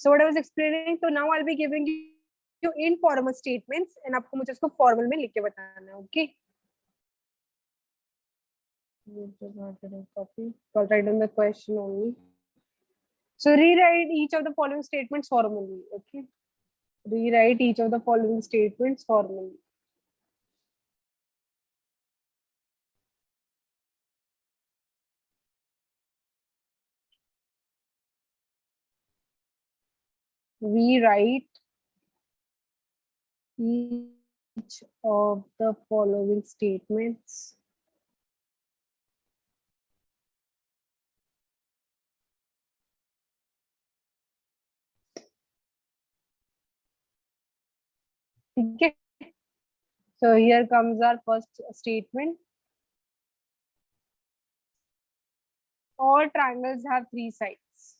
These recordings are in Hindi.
So what I was explaining, so now I'll be giving you informal statements and आपको मुझे इसको formal में लिख के बताना है, okay? Copy. I'll write down the question only. So rewrite each of the following statements formally, okay? Rewrite each of the following statements formally. Rewrite each of the following statements okay? So here comes our first statement. All triangles have three sides.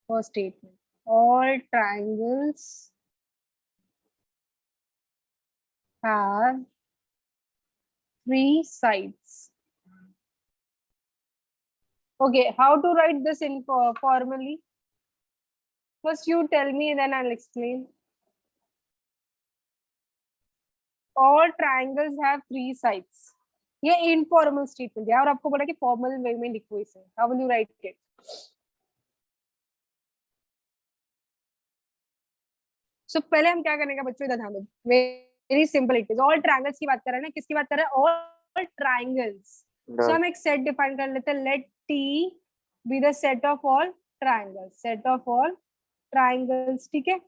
First statement. All triangles have three sides. Okay, how to write this in formally? First you tell me, then I'll explain. All triangles have three sides. ये informal statement है और आपको बोला कि formal way में लिखो इसे. How will you write it? So पहले हम क्या करने का बच्चों, इधर ध्यान दो. Very simple it is. All triangles की बात कर रहे हैं ना, किसकी बात कर रहे हैं? All triangles. So हम एक set define कर लेते हैं. Let T be the set of all triangles. Set of all triangles, ठीक है?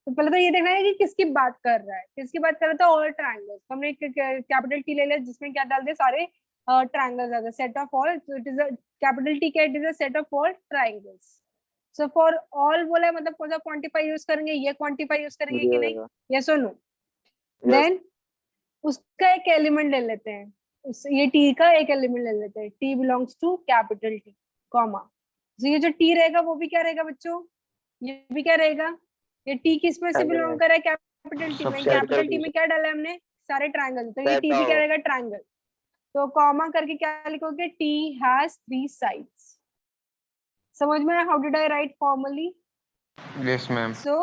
तो पहले तो ये देखना है कि किसकी बात कर रहा है. किसकी बात कर रहा था? All triangles. हमने कैपिटल टी ले लिया जिसमें क्या डाल दिया? सारे ट्रायंगल्स आ गए. Set of all, it is a capital T, क्या? It is a set of all triangles. So for all बोला मतलब कौन सा क्वांटिफाई यूज करेंगे? ये क्वांटिफाई यूज करेंगे कि नहीं? यस और नो? देन उसका एक एलिमेंट ले लेते हैं. ये टी का एक एलिमेंट ले लेते हैं. T belongs to capital t, comma. तो ये जो टी रहेगा वो भी क्या रहेगा बच्चों? ये भी क्या रहेगा? ये टी किस में से बिलोंग कर रहा है? कैपिटल टी में. कैपिटल टी में क्या डाला है हमने? सारे ट्रायंगल. तो ये टी भी क्या रहेगा? ट्रायंगल. तो कॉमा करके क्या लिखोगे? T has three sides. समझ में? How did I write formally? Yes ma'am. So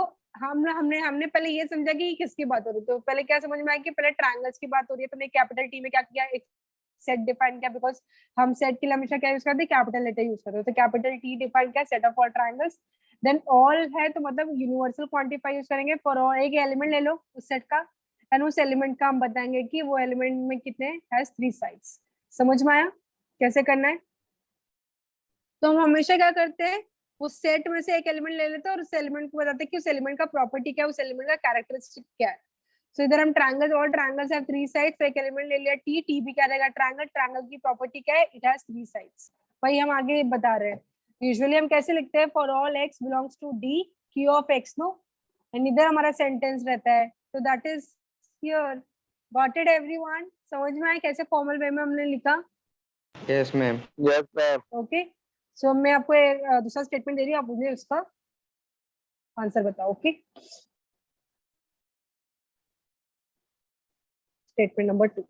हमने पहले ये समझा कि किसकी बात हो रही है. तो पहले क्या समझ में आया कि पहले ट्रायंगल्स की बात हो रही है. तो हमने कैपिटल टी में क्या किया? एक सेट डिफाइन किया, बिकॉज हम सेट के लिए हमेशा क्या यूज करते हैं? कैपिटल लेटर यूज करते हैं. तो कैपिटल टी डिफाइन किया, set of all triangles. Then all है तो मतलब यूनिवर्सल क्वांटिफाई यूज करेंगे. फॉर एक एलिमेंट ले लो उस सेट का एंड उस एलिमेंट का हम बताएंगे कि वो एलिमेंट में कितने हैज थ्री साइड्स. समझ में आया कैसे करना है? तो हम हमेशा क्या करते हैं? उस सेट में से एक एलिमेंट ले लेते हैं और उस एलिमेंट को बताते हैं कि उस एलिमेंट का प्रॉपर्टी क्या है, उस एलिमेंट का कैरेक्टरिस्टिक क्या है. सो इधर हम triangles, all triangles have three sides. एक एलिमेंट ले लिया टी. टी भी क्या रहेगा? ट्रायंगल. ट्रायंगल की प्रॉपर्टी क्या है? It has three sides. वही हम आगे बता रहे हैं. यूजुअली हम कैसे लिखते हैं? For all X belongs to D, Q of X, no. And इधर हमारा सेंटेंस रहता है. तो that is here. Got it everyone? समझ में आया कैसे फॉर्मल वे में हमने लिखा? Yes ma'am. Yes ma'am. Okay. So मैं आपको एक दूसरा स्टेटमेंट दे रही हूँ, आप मुझे उसका आंसर बताओ. Okay. Statement number 2.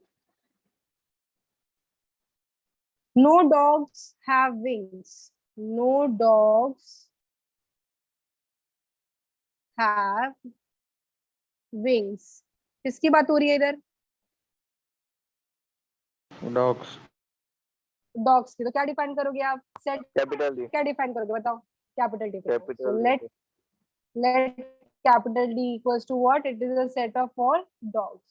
No dogs have wings. No dogs have wings. किसकी बात हो रही है इधर? डॉग्स. डॉग्स की. तो क्या डिफाइन करोगे आप? सेट. Capital d. क्या डिफाइन करोगे बताओ? Capital D. Capital So let capital D equals to what? It is a set of all dogs.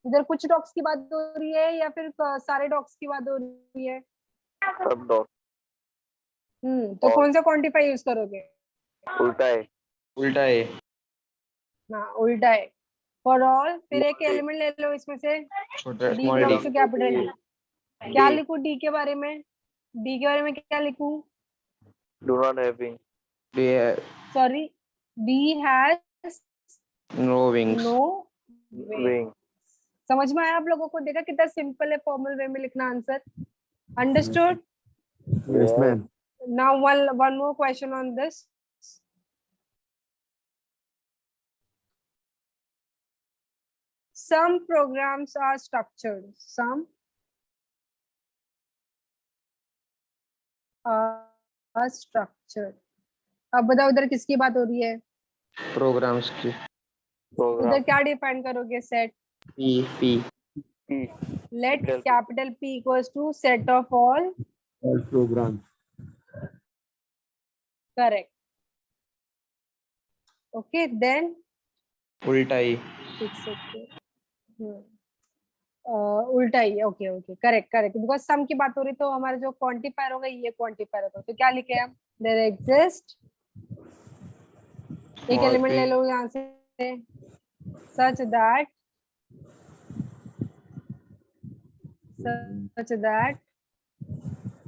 इधर कुछ डॉग्स की बात हो रही है या फिर सारे डॉग्स की बात हो रही है? सब डॉग. तो कौन सा क्वांटिफाई यूज करोगे? उल्टा है. उल्टा है. ना, उल्टा है. फॉर ऑल, फिर एक एलिमेंट ले लो इसमें से. छोटा d small belongs d. To capital d. क्या लिखूं डी के बारे में? डी के बारे में क्या लिखूं? Do not having. Sorry, d has no wings. No wing. समझ में आया आप लोगों को? देखा कितना सिंपल है फॉर्मल वे में लिखना answer. Understood? Yes ma'am. Now one more question on this. Some programs are structured. Some are structured. अब बताओ उधर किसकी बात हो रही है? प्रोग्राम्स की। program उधर क्या डिफाइन करोगे? Set, P P let capital P. Capital P equals to set of all, All programs. Correct, okay then उल्टा ई। एक सेकंड, उल्टा ही है, okay okay correct correct, because some की बात हो रही तो हमारा जो क्वांटिफायर होगा ये क्वांटिफायर होगा, तो क्या लिखे हम? देयर एग्जिस्ट, एक स्मॉल एलिमेंट p ले लो यहाँ से, such that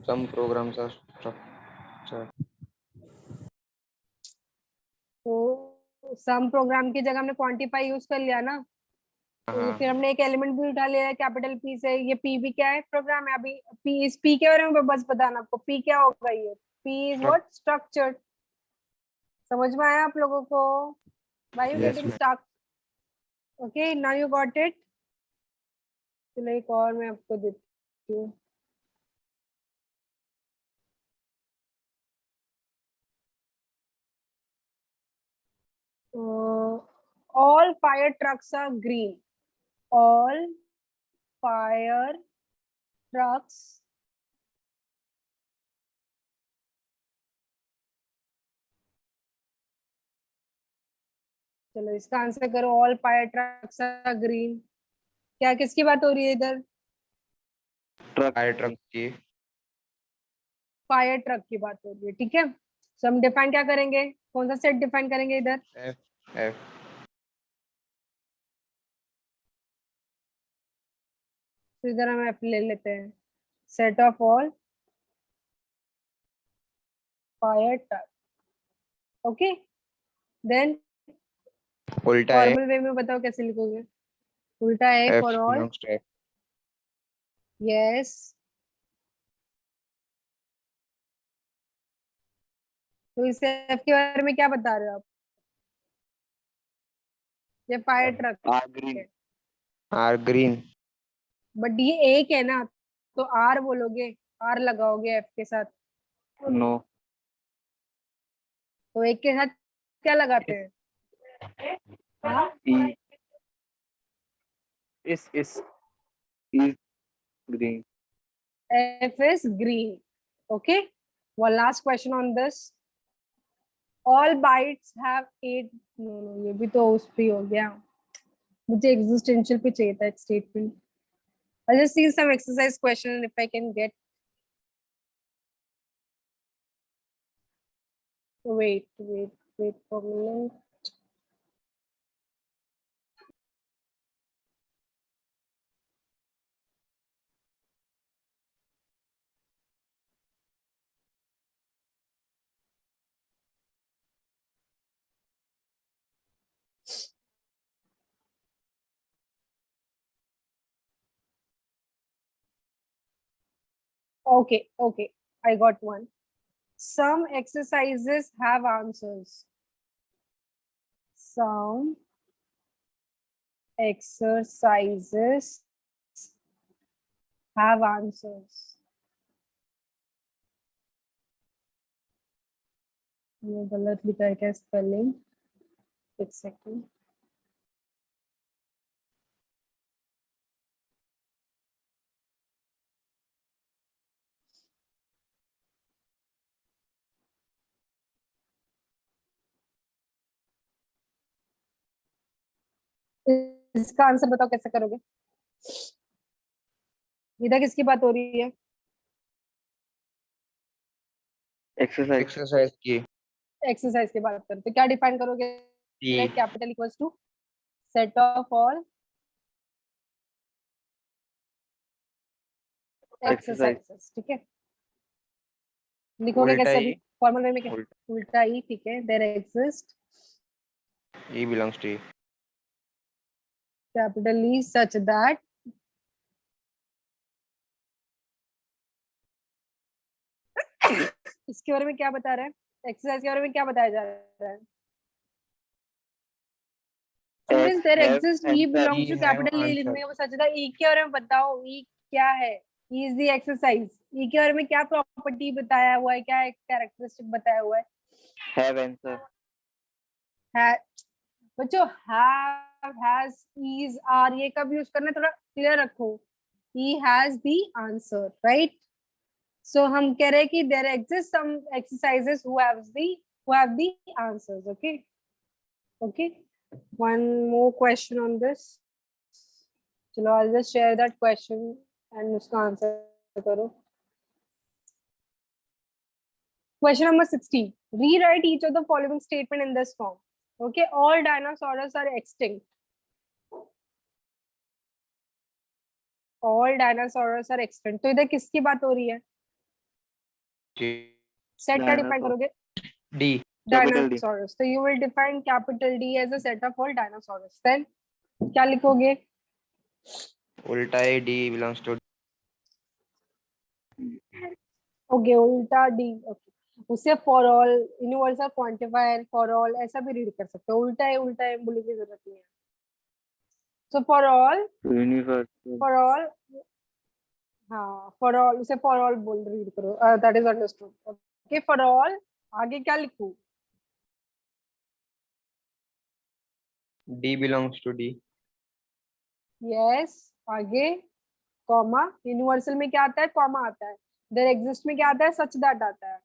some programs are structured। तो सम प्रोग्राम की जगह हमने क्वांटिफाई यूज कर लिया ना, तो फिर हाँ हमने एक एलिमेंट भी उठा लिया कैपिटल पी से, ये पी भी क्या है? प्रोग्राम है। अभी पी, इस पी के बारे में बस बताना आपको, पी क्या होगा? ये पी इज व्हाट? स्ट्रक्चर्ड। समझ में आया आप लोगों को? Why you yes getting ma'am। Stuck? Okay now you got it. चलो एक और मैं आपको देती हूँ। All fire trucks are green, all fire trucks चलो इसका आंसर करो, all fire trucks are green. क्या किसकी बात हो रही है इधर? फायर ट्रक की। फायर ट्रक की बात हो रही है, ठीक है। तो हम डिफाइन क्या करेंगे? कौन सा सेट डिफाइन करेंगे इधर? F तो इधर हम एफ ले लेते हैं, set of all fire truck, okay then उल्टा है। फॉर्मल वे में बताओ कैसे लिखोगे? उल्टा है F for all, belongs to F। Yes. तो इस एफ के बारे में क्या बता रहे हो आप? ये फायर ट्रक R green. है, R green। बट ये एक है ना, तो आर बोलोगे, आर लगाओगे एफ के साथ, No. तो एक के साथ क्या लगाते हैं? हाँ E is green. F is green. Okay. One last question on this. All bytes have 8. No, ये भी तो उस पे हो गया, मुझे existential पे चाहिए था एक statement. I'll just see some exercise question if I can get. Wait for a minute. Okay, I got one. Some exercises have answers. Some exercises have answers. ये गलत लिखा है क्या स्पेलिंग? एक सेकंड। इसका आंसर बताओ कैसे करोगे? इधर किसकी बात हो रही है? Exercise. एक्सरसाइज की। एक्सरसाइज की बात करते, क्या डिफाइन करोगे? T let capital equals to set of all Exercise. Exercises, ठीक है। लिखोगे उल्टा कैसे ई। अभी फॉर्मल वे में? क्या उल्टा उल्टा ही, ठीक है। There exist E belongs to E। Capital E such that इसके बारे में क्या बता रहा है? एक्सरसाइज के बारे में क्या बताया जा रहा है? F there have exist E answer. Belongs E to have capital E answer। लिखने का वो सच था। ई के बारे में बताओ, ई क्या है? E is the exercise. E के बारे में क्या प्रॉपर्टी बताया हुआ है, क्या कैरेक्टरिस्टिक बताया हुआ है? Have answer. बच्चों have, has, is, are ये कब यूज करना है थोड़ा क्लियर रखो. He has the answer, right? So हम कह रहे हैं कि there exist some exercises who have the answers. Okay. Okay. One more question on this. चलो I'll just share that question and उसका आंसर करो. Question number 16. Rewrite each of the following statement in this form. Okay, all dinosaurs are extinct. All dinosaurs are extinct. तो इधर किसकी बात हो रही है? Set क्या define करोगे? D. Capital D. Dinosaurs. So you will define capital D as a set of all dinosaurs. Then क्या लिखोगे? उल्टा है D belongs to Okay, उल्टा D. Okay. उसे for all, universal quantifier, for all ऐसा भी रीड कर सकते हो. उल्टा है बोलने की जरूरत नहीं है. So for all, Universal. for all, हाँ for all उसे for all बोल रीड करो. That is understood. Okay, for all आगे क्या लिखूं? D belongs to D. Yes, आगे कॉमा. यूनिवर्सल में क्या आता है? कॉमा आता है. देयर एग्जिस्ट में क्या आता है? सच दैट आता है.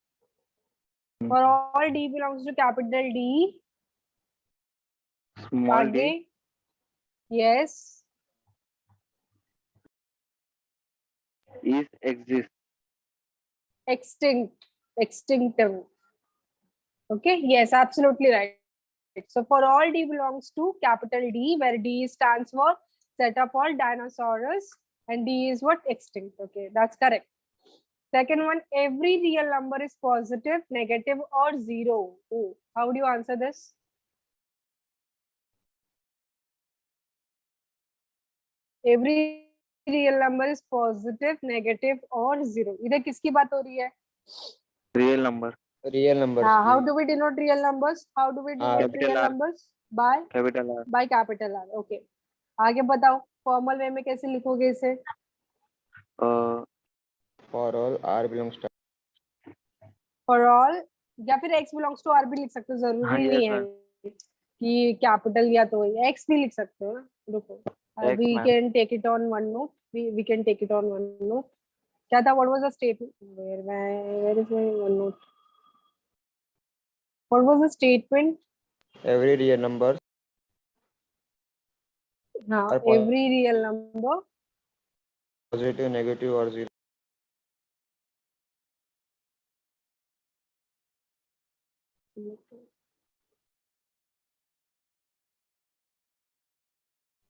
For all D belongs to capital D. Small d. आगे yes, Is exist. extinctive. Okay, yes, absolutely right. So for all D belongs to capital D, where D stands for set of all dinosaurs and D is what? Extinct. Okay, that's correct. Second one, every real number is positive, negative or zero. Oh, how do you answer this? Every real number is positive, negative or zero. इधर किसकी बात हो रही है? Real number. Real numbers. How do we denote real numbers? How do we denote Capital real R. numbers? By Capital R. by capital R. Okay. आगे बताओ फॉर्मल वे में कैसे लिखोगे इसे? For all R belongs to For all या फिर x belongs to R भी लिख सकते हो. जरूरी नहीं है कि कैपिटल या तो x भी लिख सकते हो ना. रुको, X, we ma'am. can take it on one note. We can take it on one note. क्या था? What was the statement? Where is my one note? What was the statement? every real number. हाँ, Are po- every real number. Positive, negative or zero.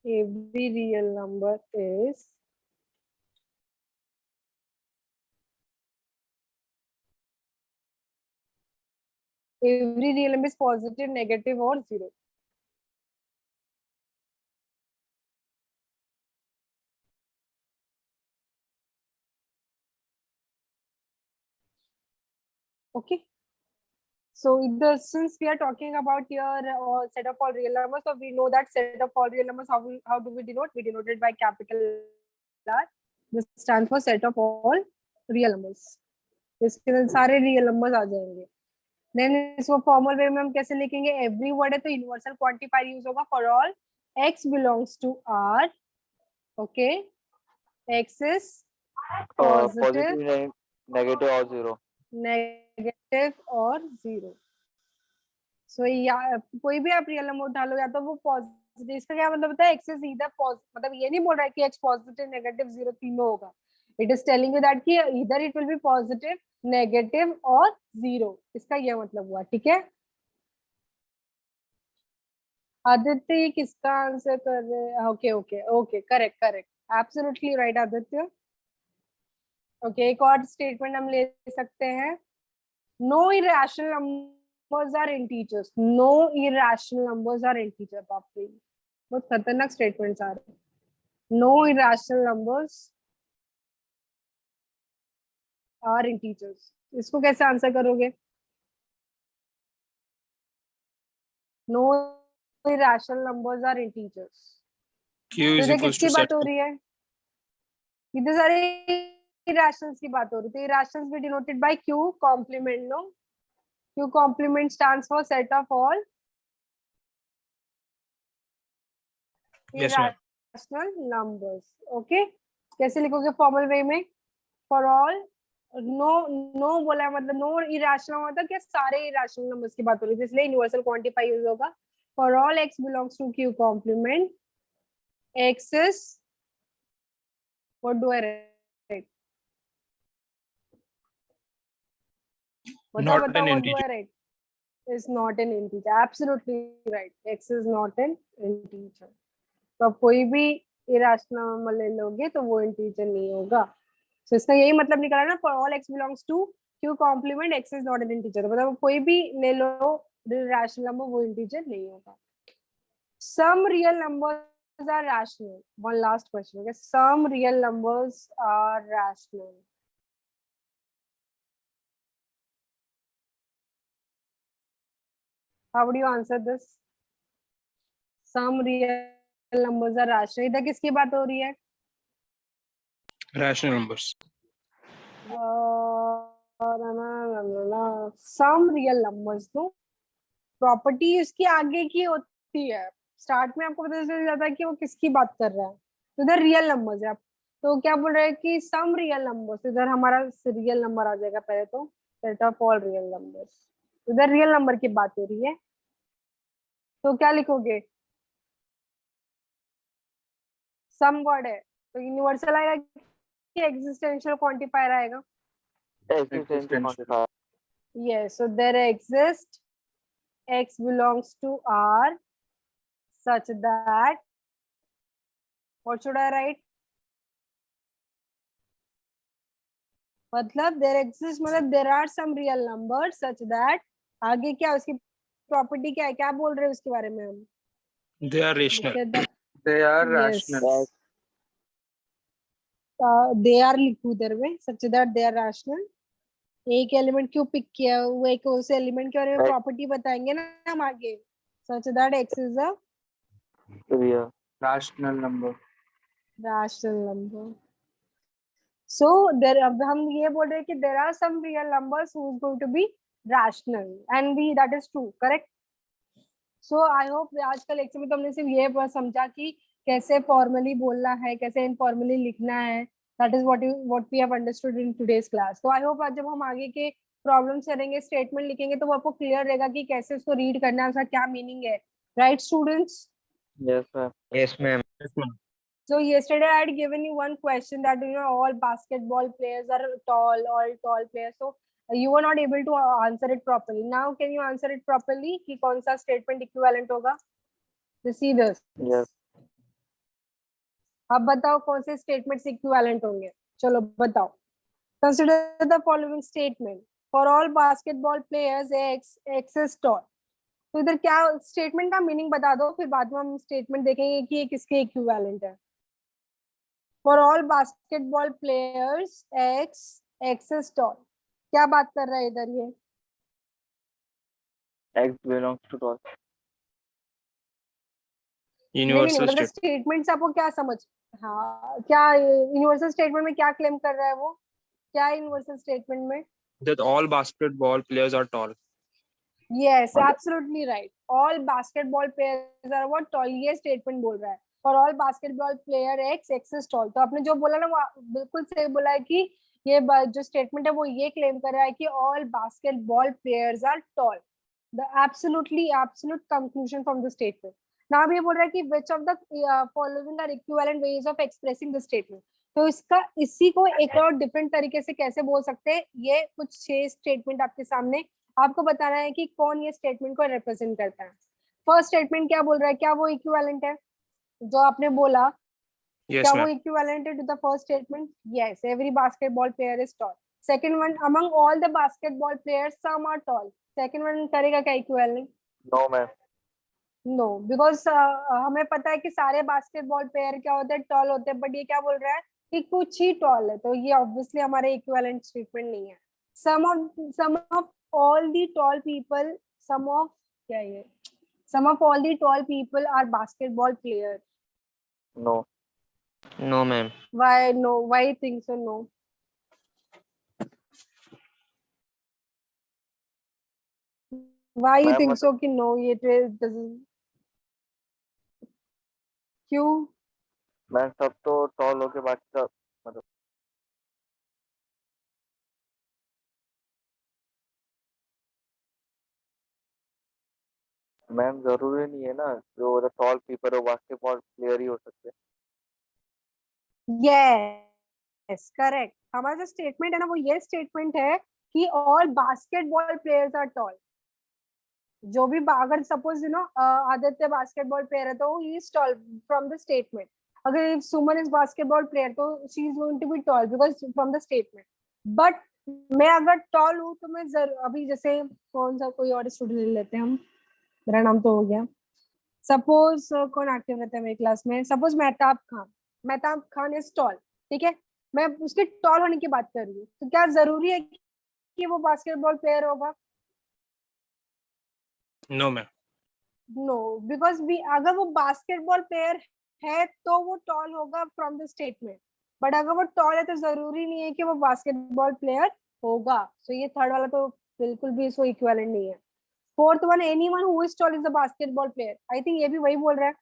Every real number is positive, negative or zero. Okay. So since we are talking about your set of all real numbers, so we know that set of all real numbers, how do we denote? We denote it by capital R. This stands for set of all real numbers. इसके अंदर सारे real numbers आ जाएंगे. Then इसको formal way में हम कैसे लिखेंगे? Every word है तो universal quantifier use होगा. For all x belongs to R. Okay. X is positive, negative or zero. negative और zero. So या कोई भी आप रियल नंबर उठा लो, या तो वो पॉजिटिव. इसका क्या मतलब होता है? एक्स इज ईदर मतलब ये नहीं बोल रहा है कि एक्स पॉजिटिव, नेगेटिव, जीरो तीनों होगा. It is telling you that कि either it will be positive, negative और जीरो. इसका ये मतलब हुआ. ठीक है. आदित्य ये किसका आंसर कर रहे हैं? Okay okay okay, correct correct, absolutely right Aditya. Okay, एक और स्टेटमेंट हम ले सकते हैं. No irrational numbers are integers. No irrational numbers are integer. बाप रे, बहुत खतरनाक स्टेटमेंट्स आ रहे हैं. No irrational numbers are integers. इसको कैसे आंसर करोगे? No irrational numbers are integers. Q is तो equals किसकी to बात set. हो रही है? इधर सारे irrationals की बात हो रही है. तो irrationals भी denoted by Q complement, no? Q complement stands for set of all Yes, ma'am. irrational numbers. Okay, कैसे लिखोगे फॉर्मल वे में? फॉर ऑल नो बोला है, मतलब नो इरेशनल मतलब क्या सारे इरेशनल नंबर्स की बात हो रही है, इसलिए यूनिवर्सल क्वांटिफाई यूज होगा. For all x belongs to Q complement, x is, what do I write? Not बताओ an what do I integer. write? Is not an integer. Absolutely right. X is not an integer. तो अब कोई भी इरेशनल नंबर ले लोगे तो वो इंटीजर नहीं होगा. तो इसका यही मतलब निकला ना, for all x belongs to Q complement x is not an integer, मतलब कोई भी ले लो रैशनल नंबर वो इंटीजर नहीं होगा. Some real numbers are rational. One last question. Okay, some real numbers are rational. How would you answer this? Some real numbers are rational. इधर किसकी बात हो रही है? Rational numbers. Some real numbers तो प्रॉपर्टी उसकी आगे की होती है. स्टार्ट में आपको पता चल जाता है कि वो किसकी बात कर रहा है. तो इधर रियल नंबर्स है. तो क्या बोल रहे हैं कि सम रियल नंबर्स, इधर हमारा रियल नंबर आ जाएगा पहले तो, set of all real numbers. इधर रियल नंबर की बात हो रही है तो क्या लिखोगे? सम वर्ड है तो यूनिवर्सल आएगा कि एग्जिस्टेंशियल क्वांटिफायर आएगा? Existential quantifier. Yes, so there exists x belongs to R such that, what should I write? मतलब there exists मतलब there are some real numbers such that, आगे क्या उसकी प्रॉपर्टी क्या है, क्या बोल रहे हैं उसके बारे में हम? They are rational. They are Yes. rational. They are लिखू इधर में, such that they are rational. एक एलिमेंट क्यों पिक किया, वो एक उस एलिमेंट के बारे में Right. प्रॉपर्टी बताएंगे ना हम आगे. Such that x is a Real. rational number. rational number. So there, अब हम ये बोल रहे हैं कि there are some real numbers who is going to be rational and we that is true, correct? So I hope आज का लेक्चर में तो हमने सिर्फ ये बस समझा कि कैसे फॉर्मली बोलना है, कैसे इनफॉर्मली लिखना है. That is what we have understood in today's class. तो I hope आज जब हम आगे के प्रॉब्लम्स करेंगे, स्टेटमेंट लिखेंगे तो वो आपको क्लियर रहेगा कि कैसे उसको रीड करना है, उसका क्या मीनिंग है. Right students? Yes, sir. Yes, ma'am. Yes, ma'am. So yesterday I had given you one question that all basketball players are tall, all tall players. So you were not able to answer it properly. Now can you answer it properly? कि कौन सा statement equivalent होगा? Just see this. Yes. अब बताओ कौन से statements equivalent होंगे? चलो बताओ. Consider the following statement. For all basketball players, x is tall. तो इधर क्या statement का meaning बता दो, फिर बाद में हम statement देखेंगे कि ये किसके equivalent है. For all basketball players, x is tall. क्या बात कर रहा है इधर ये? X belongs to tall. Universal मतलब statement. स्टेटमेंट से आपको क्या समझ, हाँ क्या यूनिवर्सल स्टेटमेंट में क्या क्लेम कर रहा है वो? क्या यूनिवर्सल स्टेटमेंट में? That all basketball players are tall. Yes, absolutely right. All basketball players are what? Tall. ये स्टेटमेंट बोल रहा है. For all basketball player x is tall. तो आपने जो बोला ना वो बिल्कुल सही बोला है कि ये जो स्टेटमेंट है वो ये क्लेम कर रहा है कि all basketball players are tall. The absolute conclusion from the statement. Now ये बोल रहा है कि which of the following are equivalent ways of expressing the statement. तो इसका इसी को एक और डिफरेंट तरीके से कैसे बोल सकते हैं, ये कुछ 6 स्टेटमेंट आपके सामने, आपको बताना है कि कौन ये स्टेटमेंट को रिप्रेजेंट करता है. फर्स्ट स्टेटमेंट क्या बोल रहा है, क्या वो इक्विवेलेंट है जो आपने बोला? Yes, क्या वो ma'am. इक्विवेलेंट है to the first statement? Yes, every basketball player is tall. Second one, among all the basketball players some are tall. Second one करेगा क्या equivalent? No, ma'am. No, because हमें पता है कि सारे बास्केटबॉल प्लेयर क्या होते हैं, टॉल होते हैं, बट ये क्या बोल रहा है कि कुछ ही टॉल है, तो ये ऑब्वियसली हमारे इक्विवेलेंट स्टेटमेंट नहीं है. Some of all the tall people, some of क्या ये, some of all the tall people are basketball player. No. No, ma'am. Why no? Why think so no? Why you Ma'am, think मतलब so कि no ये doesn't? क्यों? मैम सब तो टॉल होके बाकी सब मतलब मैम जरूरी नहीं है ना जो टॉल पीपल हो बास्केटबॉल प्लेयर ही हो सकते हैं। Yes, correct. हमारा जो स्टेटमेंट है ना वो ये स्टेटमेंट है कि all basketball players are tall. जो भी अगर सपोज आदित्य बास्केटबॉल प्लेयर है तो he is tall from the statement. अगर if Suman is basketball player तो she is going to be tall because from the statement. But मैं अगर टॉल हूँ तो मैं अभी जैसे कौन सा कोई और स्टूडेंट ले लेते हैं हम. मेरा नाम तो हो गया. सपोज कौन एक्टिव रहता है मेरी क्लास में. Suppose Mehtab Khan is tall. ठीक है, मैं उसके टॉल होने की बात कर रही हूँ. तो क्या जरूरी है कि वो बास्केटबॉल प्लेयर होगा? No, ma'am. नो, बिकॉज भी अगर वो बास्केटबॉल प्लेयर है तो वो टॉल होगा फ्रॉम द स्टेटमेंट. बट अगर वो टॉल है तो जरूरी नहीं है कि वो बास्केटबॉल प्लेयर होगा. सो ये थर्ड वाला तो बिल्कुल भी इसको इक्विवेलेंट नहीं है. Fourth one, anyone who is tall is a basketball player. I think ये भी वही बोल रहा है.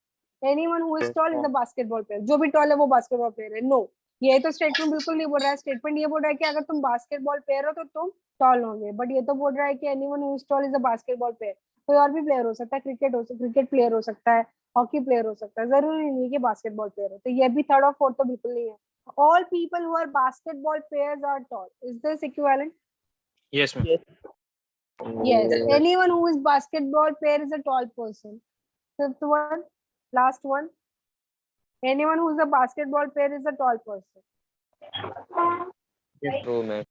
Anyone who is tall is a basketball player. जो भी टॉल है वो बास्केटबॉल प्लेयर है. नो, ये तो स्टेटमेंट बिल्कुल नहीं बोल रहा है. स्टेटमेंट ये बोल रहा है कि अगर तुम बास्केटबॉल प्लेयर हो तो तुम टॉल होंगे. बट ये तो बोल रहा है कि anyone who is tall is a basketball player. कोई और भी प्लेयर हो सकता है. क्रिकेट प्लेयर हो सकता है, हॉकी प्लेयर हो सकता है. जरूरी नहीं है कि बास्केटबॉल प्लेयर हो. तो ये भी थर्ड और फोर्थ तो बिल्कुल नहीं है. All people who are basketball players are tall. Is this equivalent? Yes, ma'am. Yes, anyone who is basketball player is a tall person. Fifth one, last one. Anyone who is a basketball player is a tall person. True, ma'am.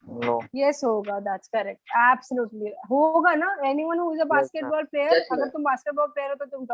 No. Yes, होगा. That's correct. Absolutely. होगा ना. Anyone who is a Yes, ma'am. basketball player. अगर तुम basketball player हो तो तुम